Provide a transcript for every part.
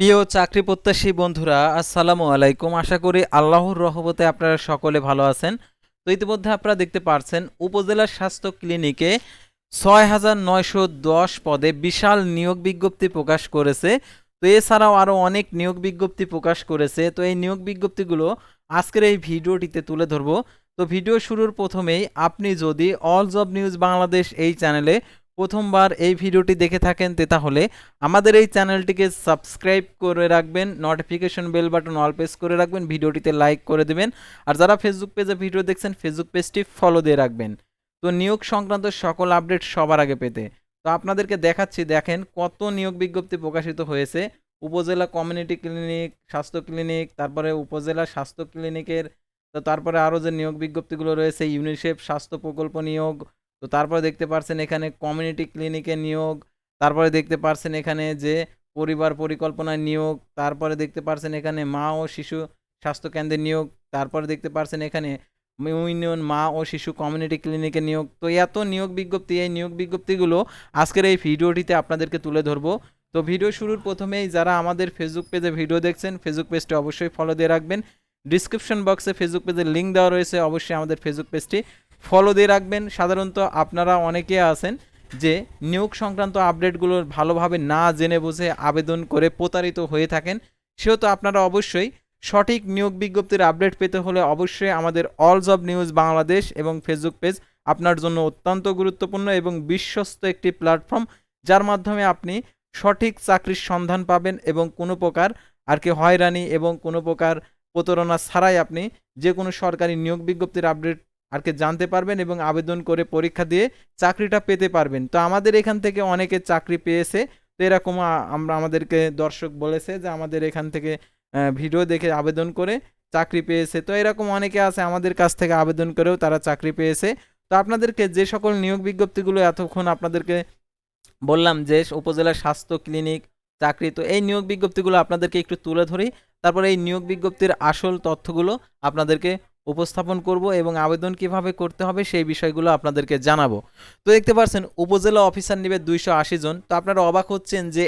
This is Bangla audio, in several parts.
প্রিয় চাকরি প্রত্যাশী বন্ধুরা, আসসালামু আলাইকুম। আশা করি আল্লাহর রহমতে আপনারা সকলে ভালো আছেন। তো ইতিমধ্যে আপনারা দেখতে পাচ্ছেন উপজেলা স্বাস্থ্য ক্লিনিকে ৬,৯১০ পদে বিশাল নিয়োগ বিজ্ঞপ্তি প্রকাশ করেছে। তো এছাড়াও আরও অনেক নিয়োগ বিজ্ঞপ্তি প্রকাশ করেছে। তো এই নিয়োগ বিজ্ঞপ্তিগুলো আজকের এই ভিডিওটিতে তুলে ধরবো। তো ভিডিও শুরুর প্রথমেই আপনি যদি অল জব নিউজ বাংলাদেশ এই চ্যানেলে প্রথমবার এই ভিডিওটি দেখে থাকেন তাহলে আমাদের এই চ্যানেলটিকে সাবস্ক্রাইব করে রাখবেন, notification bell button all press করে রাখবেন, ভিডিওটিতে লাইক করে দেবেন। আর যারা ফেসবুক পেজে ভিডিও দেখছেন ফেসবুক পেজটি ফলো দিয়ে রাখবেন তো নিয়োগ সংক্রান্ত সকল আপডেট সবার আগে পেতে। তো আপনাদেরকে দেখাচ্ছি, দেখেন কত নিয়োগ বিজ্ঞপ্তি প্রকাশিত হয়েছে। উপজেলা কমিউনিটি ক্লিনিক স্বাস্থ্য ক্লিনিক, তারপরে উপজেলা স্বাস্থ্য ক্লিনিকের, তো তারপরে আরও যে নিয়োগ বিজ্ঞপ্তিগুলো রয়েছে ইউনিসেফ স্বাস্থ্য প্রকল্প নিয়োগ, তো তারপরে দেখতে পাচ্ছেন এখানে কমিউনিটি ক্লিনিকে নিয়োগ, তারপরে দেখতে পাচ্ছেন এখানে যে পরিবার পরিকল্পনায় নিয়োগ, তারপরে দেখতে পাচ্ছেন এখানে মা ও শিশু স্বাস্থ্য কেন্দ্রে নিয়োগ, তারপরে দেখতে পাচ্ছেন এখানে ইউনিয়ন মা ও শিশু কমিউনিটি ক্লিনিকে নিয়োগ। তো এত নিয়োগ বিজ্ঞপ্তি, এই নিয়োগ বিজ্ঞপ্তিগুলো আজকের এই ভিডিওটিতে আপনাদেরকে তুলে ধরবো। তো ভিডিও শুরুর প্রথমেই যারা আমাদের ফেসবুক পেজে ভিডিও দেখছেন ফেসবুক পেজটি অবশ্যই ফলো দিয়ে রাখবেন। ডিসক্রিপশন বক্সে ফেসবুক পেজের লিঙ্ক দেওয়া রয়েছে, অবশ্যই আমাদের ফেসবুক পেজটি ফলো দিয়ে রাখবেন। সাধারণত আপনারা অনেকে আছেন যে নিয়োগ সংক্রান্ত আপডেটগুলো ভালোভাবে না জেনে বুঝে আবেদন করে প্রতারিত হয়ে থাকেন। সেহেতু আপনারা অবশ্যই সঠিক নিয়োগ বিজ্ঞপ্তির আপডেট পেতে হলে অবশ্যই আমাদের অল জব নিউজ বাংলাদেশ এবং ফেসবুক পেজ আপনার জন্য অত্যন্ত গুরুত্বপূর্ণ এবং বিশ্বস্ত একটি প্ল্যাটফর্ম, যার মাধ্যমে আপনি সঠিক চাকরির সন্ধান পাবেন এবং কোনো প্রকার আর কি হয়রানি এবং কোনো প্রকার প্রতারণা ছাড়াই আপনি যে কোনো সরকারি নিয়োগ বিজ্ঞপ্তির আপডেট আর কি জানতে পারবেন এবং আবেদন করে পরীক্ষা দিয়ে চাকরিটা পেতে পারবেন। তো আমাদের এখান থেকে অনেকে চাকরি পেয়েছে। তো এরকম আমরা আমাদেরকে দর্শক বলেছে যে আমাদের এখান থেকে ভিডিও দেখে আবেদন করে চাকরি পেয়েছে। তো এরকম অনেকে আছে আমাদের কাছ থেকে আবেদন করেও তারা চাকরি পেয়েছে। তো আপনাদেরকে যে সকল নিয়োগ বিজ্ঞপ্তিগুলো এতক্ষণ আপনাদেরকে বললাম যে উপজেলা স্বাস্থ্য ক্লিনিক চাকরি, তো এই নিয়োগ বিজ্ঞপ্তিগুলো আপনাদেরকে একটু তুলে ধরি, তারপরে এই নিয়োগ বিজ্ঞপ্তির আসল তথ্যগুলো আপনাদেরকে উপস্থাপন করব এবং আবেদন কিভাবে করতে হবে সেই বিষয়গুলো আপনাদেরকে জানাবো। তো দেখতে পাচ্ছেন উপজেলা অফিসার নেবে 280 জন। তো আপনারা অবাক হচ্ছেন যে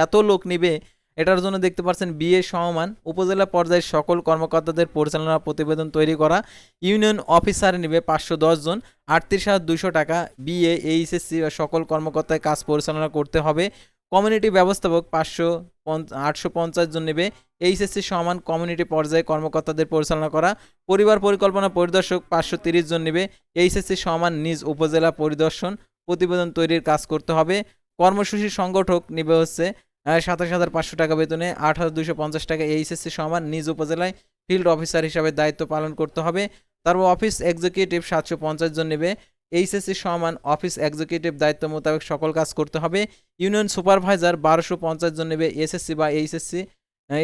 এত লোক নেবে, এটার জন্য দেখতে পাচ্ছেন বিএ সমমান উপজেলা পর্যায়ের সকল কর্মকর্তাদের পরিচালনা প্রতিবেদন তৈরি করা। ইউনিয়ন অফিসার নেবে 510 জন, 38,200 টাকা। বিএ এইচএসসি সকল কর্মকর্তায় কাজ পরিচালনা করতে হবে। কমিউনিটি ব্যবস্থাপক 850 জন নেবে। এইচএসসি সমান কমিউনিটি পর্যায়ে কর্মকর্তাদের পরিচালনা করা। পরিবার পরিকল্পনা পরিদর্শক 530 জন নেবে। এইচএসসি সমান নিজ উপজেলা পরিদর্শন প্রতিবেদন তৈরির কাজ করতে হবে। কর্মসূচি সংগঠক নেবে হচ্ছে 27,500 টাকা বেতনে, 8,250 টাকা। এইচএসসি সমান নিজ উপজেলায় ফিল্ড অফিসার হিসাবে দায়িত্ব পালন করতে হবে। তারপর অফিস এক্সিকিউটিভ 750 জন নেবে। এইচএসসি সমান অফিস এক্সিকিউটিভ দায়িত্ব মোতাবেক সকল কাজ করতে হবে। ইউনিয়ন সুপারভাইজার 1250 জন নেবে। এসএসসি বা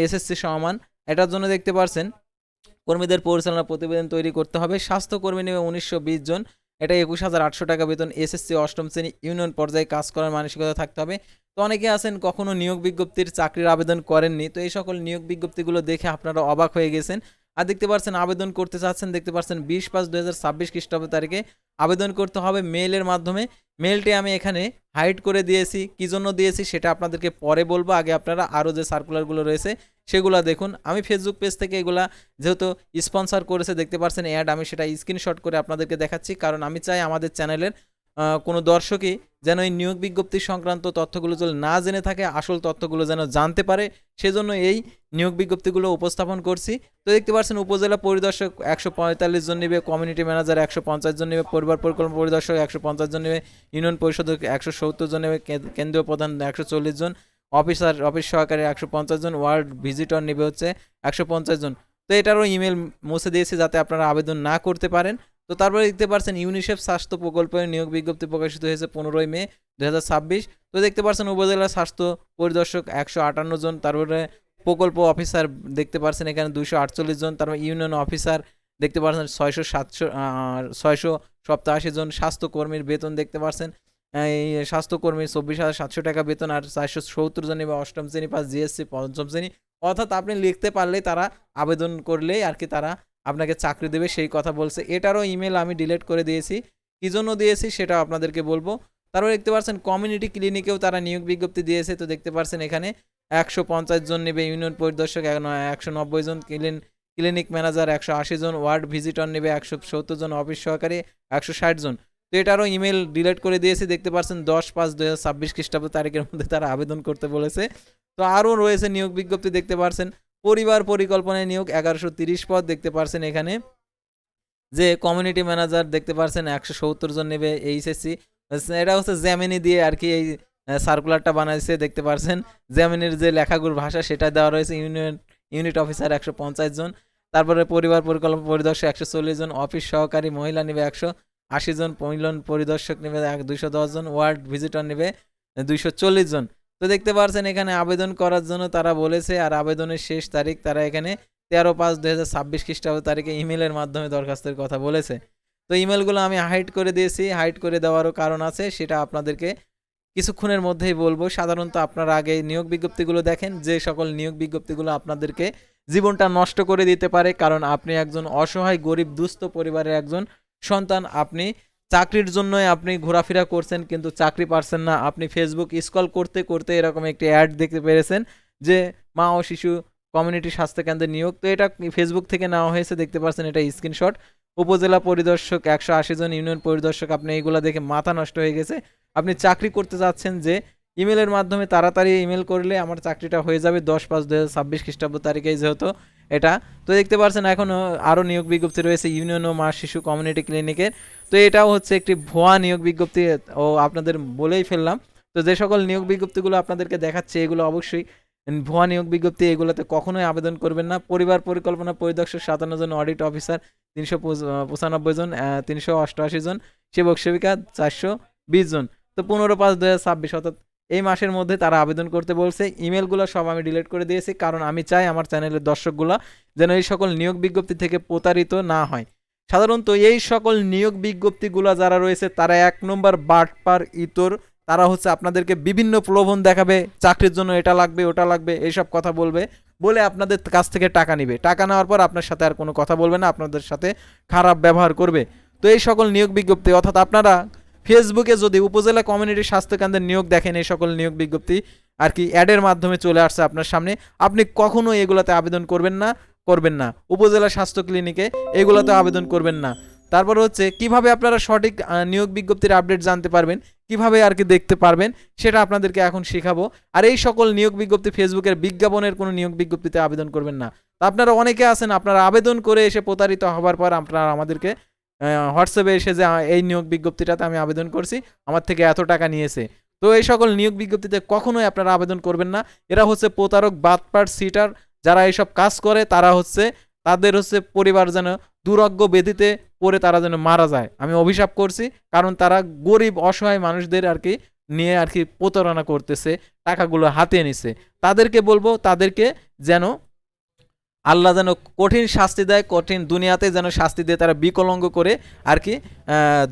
এসএসসি সমান, এটার জন্য দেখতে পাচ্ছেন কর্মীদের পরিচালনা প্রতিবেদন তৈরি করতে হবে। স্বাস্থ্যকর্মী নেবে 1920 জন, এটা 21,800 টাকা বেতন। এসএসসি অষ্টম শ্রেণী ইউনিয়ন পর্যায়ে কাজ করার মানসিকতা থাকতে হবে। তো অনেকে আছেন কখনো নিয়োগ বিজ্ঞপ্তির চাকরির আবেদন করেননি, তো এই সকল নিয়োগ বিজ্ঞপ্তিগুলো দেখে আপনারা অবাক হয়ে গেছেন। আর দেখতে পাচ্ছেন আবেদন করতে চাচ্ছেন, দেখতে পাচ্ছেন 20/5/2026 খ্রিস্টাব্দ তারিখে আবেদন করতে হবে মেইলের মাধ্যমে। মেইলটি আমি এখানে হাইড করে দিয়েছি, কী জন্য দিয়েছি সেটা আপনাদেরকে পরে বলবো। আগে আপনারা আরও যে সার্কুলারগুলো রয়েছে সেগুলো দেখুন। আমি ফেসবুক পেজ থেকে এগুলা যেহেতু স্পন্সর করেছে দেখতে পাচ্ছেন অ্যাড, আমি সেটা স্ক্রিনশট করে আপনাদেরকে দেখাচ্ছি, কারণ আমি চাই আমাদের চ্যানেলের কোনো দর্শকই যেন এই নিয়োগ বিজ্ঞপ্তি সংক্রান্ত তথ্যগুলো যদি না জেনে থাকে আসল তথ্যগুলো যেন জানতে পারে, সেজন্য এই নিয়োগ বিজ্ঞপ্তিগুলো উপস্থাপন করছি। তো দেখতে পাচ্ছেন উপজেলা পরিদর্শক 145 জন নেবে, কমিউনিটি ম্যানেজার 150 জন নেবে, পরিবার পরিকল্পনা পরিদর্শক 150 জন নেবে, ইউনিয়ন পরিষদ 170 জন নেবে, কেন্দ্রীয় প্রধান 140 জন, অফিস সহকারী 150 জন, ওয়ার্ড ভিজিটর নেবে হচ্ছে 150 জন। তো এটারও ইমেল মুছে দিয়েছি যাতে আপনারা আবেদন না করতে পারেন। তো তারপরে দেখতে পাচ্ছেন ইউনিসেফ স্বাস্থ্য প্রকল্পের নিয়োগ বিজ্ঞপ্তি প্রকাশিত হয়েছে 15 মে 2026। তো দেখতে পাচ্ছেন উপজেলা স্বাস্থ্য পরিদর্শক 158 জন, তারপরে প্রকল্প অফিসার দেখতে পাচ্ছেন এখানে 248 জন, তারপর ইউনিয়ন অফিসার দেখতে পাচ্ছেন 687 জন। স্বাস্থ্যকর্মীর বেতন দেখতে পাচ্ছেন এই স্বাস্থ্যকর্মী 24,700 টাকা বেতন, আর 470 জন বা অষ্টম শ্রেণী পাস, জিএসসি পঞ্চম শ্রেণী। অর্থাৎ আপনি লিখতে পারলেই তারা আবেদন করলেই আর কি তারা আপনাকে চাকরি দেবে সেই কথা বলছে। এটারও ইমেল আমি ডিলিট করে দিয়েছি, কী জন্য দিয়েছি সেটাও আপনাদেরকে বলবো। তারপর দেখতে পাচ্ছেন কমিউনিটি ক্লিনিকেও তারা নিয়োগ বিজ্ঞপ্তি দিয়েছে। তো দেখতে পাচ্ছেন এখানে 150 জন নেবে, ইউনিয়ন পরিদর্শক 190 জন, ক্লিনিক ম্যানেজার 180 জন, ওয়ার্ড ভিজিটর নেবে 170 জন, অফিস সহকারী 160 জন। তো এটারও ইমেল ডিলিট করে দিয়েছি, দেখতে পাচ্ছেন 10/5/2026 খ্রিস্টাব্দ তারিখের মধ্যে তারা আবেদন করতে বলেছে। তো আরও রয়েছে নিয়োগ বিজ্ঞপ্তি দেখতে পাচ্ছেন, পরিবার পরিকল্পনায় নিয়োগ 1130 পদ দেখতে পাচ্ছেন এখানে, যে কমিউনিটি ম্যানেজার দেখতে পাচ্ছেন 170 জন নেবে এইচএসসি। এটা হচ্ছে জ্যামিনি দিয়ে আর কি এই সার্কুলারটা বানাইছে, দেখতে পাচ্ছেন জ্যামিনির যে লেখাগুলোর ভাষা সেটা দেওয়া রয়েছে। ইউনিট অফিসার 150 জন, তারপরে পরিবার পরিকল্পনা পরিদর্শক 140 জন, অফিস সহকারী মহিলা নেবে 180 জন, ইউনিয়ন পরিদর্শক নেবে 210 জন, ওয়ার্ড ভিজিটর নেবে 240 জন। তো দেখতে পাচ্ছেন এখানে আবেদন করার জন্য তারা বলেছে, আর আবেদনের শেষ তারিখ তারা এখানে 13/5/2026 খ্রিস্টাব্দ তারিখে ইমেলের মাধ্যমে দরখাস্তের কথা বলেছে। তো ইমেলগুলো আমি হাইড করে দিয়েছি, হাইড করে দেওয়ারও কারণ আছে, সেটা আপনাদেরকে কিছুক্ষণের মধ্যেই বলবো। সাধারণত আপনারা আগে নিয়োগ বিজ্ঞপ্তিগুলো দেখেন, যে সকল নিয়োগ বিজ্ঞপ্তিগুলো আপনাদেরকে জীবনটা নষ্ট করে দিতে পারে, কারণ আপনি একজন অসহায় গরিব দুস্থ পরিবারের একজন সন্তান, আপনি চাকরির জন্যই আপনি ঘোরাফেরা করছেন কিন্তু চাকরি পাচ্ছেন না। আপনি ফেসবুক স্ক্রল করতে করতে এরকম একটি অ্যাড দেখতে পেরেছেন যে মা ও শিশু কমিউনিটি স্বাস্থ্যকেন্দ্রে নিয়োগ। তো এটা ফেসবুক থেকে নেওয়া হয়েছে, দেখতে পাচ্ছেন এটা স্ক্রিনশট। উপজেলা পরিদর্শক 180 জন, ইউনিয়ন পরিদর্শক, আপনি এইগুলো দেখে মাথা নষ্ট হয়ে গেছে। আপনি চাকরি করতে যাচ্ছেন যে ইমেলের মাধ্যমে তাড়াতাড়ি ইমেল করলে আমার চাকরিটা হয়ে যাবে 10/5/2026 খ্রিস্টাব্দ তারিখে যেহেতু এটা। তো দেখতে পাচ্ছেন এখনও আরও নিয়োগ বিজ্ঞপ্তি রয়েছে ইউনিয়ন ও মা শিশু কমিউনিটি ক্লিনিকের। তো এটাও হচ্ছে একটি ভুয়া নিয়োগ বিজ্ঞপ্তি, ও আপনাদের বলেই ফেললাম। তো যে সকল নিয়োগ বিজ্ঞপ্তিগুলো আপনাদেরকে দেখাচ্ছে এগুলো অবশ্যই ভুয়া নিয়োগ বিজ্ঞপ্তি, এগুলোতে কখনোই আবেদন করবেন না। পরিবার পরিকল্পনা পরিদর্শক 57 জন, অডিট অফিসার 395 জন, 388 জন, সেবক সেবিকা 420 জন। তো 15/5/2026 অর্থাৎ এই মাসের মধ্যে তারা আবেদন করতে বলছে। ইমেলগুলো সব আমি ডিলিট করে দিয়েছি, কারণ আমি চাই আমার চ্যানেলের দর্শকগুলো যেন এই সকল নিয়োগ বিজ্ঞপ্তি থেকে প্রতারিত না হয়। সাধারণত এই সকল নিয়োগ বিজ্ঞপ্তিগুলো যারা রয়েছে তারা 1 নম্বর বাটপার ইতর, তারা হচ্ছে আপনাদেরকে বিভিন্ন প্রলোভন দেখাবে, চাকরির জন্য এটা লাগবে ওটা লাগবে এইসব কথা বলবে, বলে আপনাদের কাছ থেকে টাকা নিবে। টাকা নেওয়ার পর আপনার সাথে আর কোনো কথা বলবে না, আপনাদের সাথে খারাপ ব্যবহার করবে। তো এই সকল নিয়োগ বিজ্ঞপ্তি, অর্থাৎ আপনারা ফেসবুকে যদি উপজেলা কমিউনিটি স্বাস্থ্যকেন্দ্রের নিয়োগ দেখেন, এই সকল নিয়োগ বিজ্ঞপ্তি আর কি অ্যাডের মাধ্যমে চলে আসছে আপনার সামনে, আপনি কখনো এগুলাতে আবেদন করবেন না। উপজেলা স্বাস্থ্য ক্লিনিকে এগুলোতে আবেদন করবেন না। তারপর হচ্ছে কিভাবে আপনারা সঠিক নিয়োগ বিজ্ঞপ্তির আপডেট জানতে পারবেন, কিভাবে আর কি দেখতে পারবেন, সেটা আপনাদেরকে এখন শেখাবো। আর এই সকল নিয়োগ বিজ্ঞপ্তি ফেসবুকের বিজ্ঞাপনের কোনো নিয়োগ বিজ্ঞপ্তিতে আবেদন করবেন না। তো আপনারা অনেকে আছেন, আপনারা আবেদন করে এসে প্রতারিত হবার পর আপনারা আমাদেরকে হোয়াটসঅ্যাপে এসে যে এই নিয়োগ বিজ্ঞপ্তিটাতে আমি আবেদন করছি, আমার থেকে এত টাকা নিয়েছে। তো এই সকল নিয়োগ বিজ্ঞপ্তিতে কখনোই আপনারা আবেদন করবেন না। এরা হচ্ছে প্রতারক, বাটপার, সিটার। যারা এইসব কাজ করে তারা হচ্ছে, তাদের হচ্ছে পরিবার যেন দুরারোগ্য ব্যাধিতে পড়ে তারা যেন মারা যায়, আমি অভিশাপ করছি। কারণ তারা গরিব অসহায় মানুষদের আর কি নিয়ে আর কি প্রতারণা করতেছে, টাকাগুলো হাতিয়ে নিছে। তাদেরকে বলবো, তাদেরকে যেন আল্লাহ যেন কঠিন শাস্তি দেয়, কঠিন দুনিয়াতে যেন শাস্তি দিয়ে তারা বিকলঙ্গ করে আর কি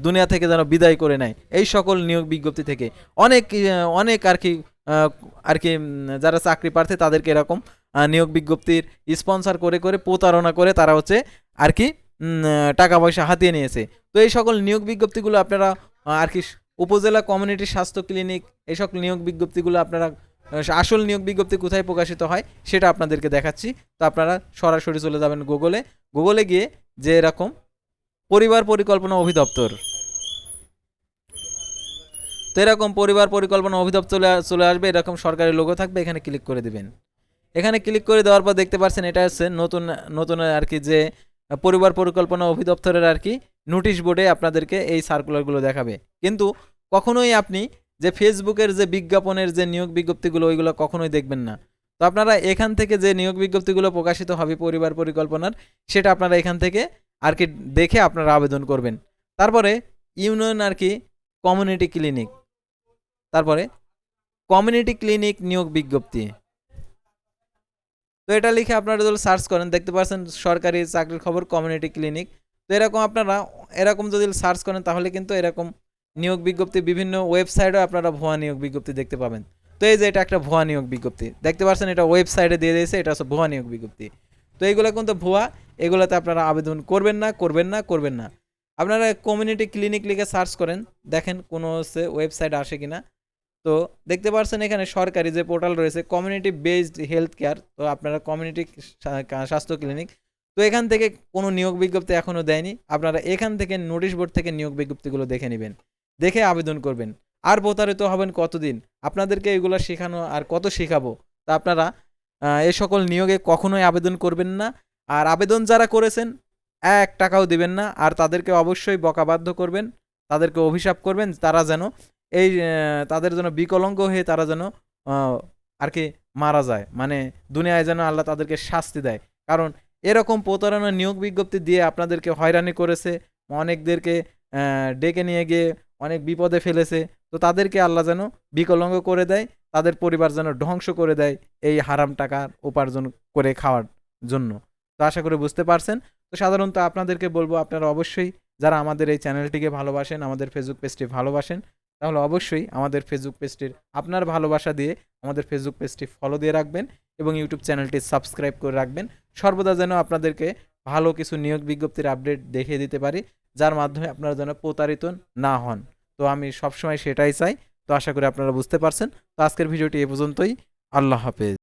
দুনিয়া থেকে যেন বিদায় করে নেয় এই সকল নিয়োগ বিজ্ঞপ্তি থেকে। অনেক আর কি যারা চাকরি প্রার্থী তাদেরকে এরকম নিয়োগ বিজ্ঞপ্তির স্পন্সর করে করে প্রতারণা করে তারা হচ্ছে আর কি টাকা পয়সা হাতিয়ে নিয়েছে। তো এই সকল নিয়োগ বিজ্ঞপ্তিগুলো আপনারা আর কি উপজেলা কমিউনিটি স্বাস্থ্য ক্লিনিক, এই সকল নিয়োগ বিজ্ঞপ্তিগুলো আপনারা আসল নিয়োগ বিজ্ঞপ্তি কোথায় প্রকাশিত হয় সেটা আপনাদেরকে দেখাচ্ছি। তো আপনারা সরাসরি চলে যাবেন গুগলে গিয়ে যে এরকম পরিবার পরিকল্পনা অধিদপ্তর, তো এরকম পরিবার পরিকল্পনা অধিদপ্তর চলে আসবে, এরকম সরকারি লোগো থাকবে, এখানে ক্লিক করে দিবেন। এখানে ক্লিক করে দেওয়ার পর দেখতে পাচ্ছেন এটা হচ্ছে নতুন আর কি যে পরিবার পরিকল্পনা অধিদপ্তরের আর কি নোটিশ বোর্ডে আপনাদেরকে এই সার্কুলারগুলো দেখাবে। কিন্তু কখনোই আপনি যে ফেসবুকের যে বিজ্ঞাপনের যে নিয়োগ বিজ্ঞপ্তিগুলো ওইগুলো কখনোই দেখবেন না। তো আপনারা এখান থেকে যে নিয়োগ বিজ্ঞপ্তিগুলো প্রকাশিত হবে পরিবার পরিকল্পনার, সেটা আপনারা এখান থেকে আর কি দেখে আপনারা আবেদন করবেন। তারপরে ইউনিয়ন আর কি কমিউনিটি ক্লিনিক, তারপরে কমিউনিটি ক্লিনিক নিয়োগ বিজ্ঞপ্তি, তো এটা লিখে আপনারা যদি সার্চ করেন দেখতে পাচ্ছেন সরকারি চাকরির খবর কমিউনিটি ক্লিনিক। তো এরকম আপনারা এরকম যদি সার্চ করেন তাহলে কিন্তু এরকম নিয়োগ বিজ্ঞপ্তি বিভিন্ন ওয়েবসাইটেও আপনারা ভুয়া নিয়োগ বিজ্ঞপ্তি দেখতে পাবেন। তো এই যে এটা একটা ভুয়া নিয়োগ বিজ্ঞপ্তি দেখতে পাচ্ছেন, এটা ওয়েবসাইটে দিয়ে দিয়েছে, এটা হচ্ছে ভুয়া নিয়োগ বিজ্ঞপ্তি। তো এইগুলো কিন্তু ভুয়া, এগুলোতে আপনারা আবেদন করবেন না। আপনারা কমিউনিটি ক্লিনিক লিখে সার্চ করেন, দেখেন কোনো হচ্ছে ওয়েবসাইট আসে কিনা। তো দেখতে পাচ্ছেন এখানে সরকারি যে পোর্টাল রয়েছে কমিউনিটি বেসড হেলথ কেয়ার, তো আপনারা কমিউনিটি স্বাস্থ্য ক্লিনিক, তো এখান থেকে কোনো নিয়োগ বিজ্ঞপ্তি এখনও দেয়নি। আপনারা এখান থেকে নোটিশ বোর্ড থেকে নিয়োগ বিজ্ঞপ্তিগুলো দেখে নেবেন, দেখে আবেদন করবেন। আর প্রতারিত হবেন কতদিন? আপনাদেরকে এগুলো শেখানো আর কত শেখাবো? তা আপনারা এই সকল নিয়োগে কখনোই আবেদন করবেন না। আর আবেদন যারা করেছেন ১ টাকাও দিবেন না। আর তাদেরকে অবশ্যই বকাবাধ্য করবেন, তাদেরকে অভিশাপ করবেন তারা যেন এই তাদের যেন বিকলাঙ্গ হয়ে তারা যেন আর কি মারা যায়, মানে দুনিয়ায় যেন আল্লাহ তাদেরকে শাস্তি দেয়। কারণ এরকম প্রতারণা নিয়োগ বিজ্ঞপ্তি দিয়ে আপনাদেরকে হয়রানি করেছে, অনেকদেরকে ডেকে নিয়ে গিয়ে অনেক বিপদে ফেলেছে। তো তাদেরকে আল্লাহ যেন বিকলাঙ্গ করে দেয়, তাদের পরিবার যেন ধ্বংস করে দেয় এই হারাম টাকা উপার্জন করে খাওয়ার জন্য। তো আশা করি বুঝতে পারছেন। তো সাধারণত আপনাদেরকে বলবো, আপনারা অবশ্যই যারা আমাদের এই চ্যানেলটিকে ভালোবাসেন, আমাদের ফেসবুক পেজটি ভালোবাসেন, তাহলে অবশ্যই আমাদের ফেসবুক পেজটির আপনার ভালোবাসা দিয়ে আমাদের ফেসবুক পেজটি ফলো দিয়ে রাখবেন এবং ইউটিউব চ্যানেলটি সাবস্ক্রাইব করে রাখবেন। সর্বদা যেন আপনাদেরকে ভালো কিছু নিয়োগ বিজ্ঞপ্তির আপডেট দেখিয়ে দিতে পারি, যার মাধ্যমে আপনারা যেন প্রতারিত না হন। তো আমি সবসময় সেটাই চাই। তো আশা করি আপনারা বুঝতে পারছেন। তো আজকের ভিডিওটি এ পর্যন্তই। আল্লাহ হাফেজ।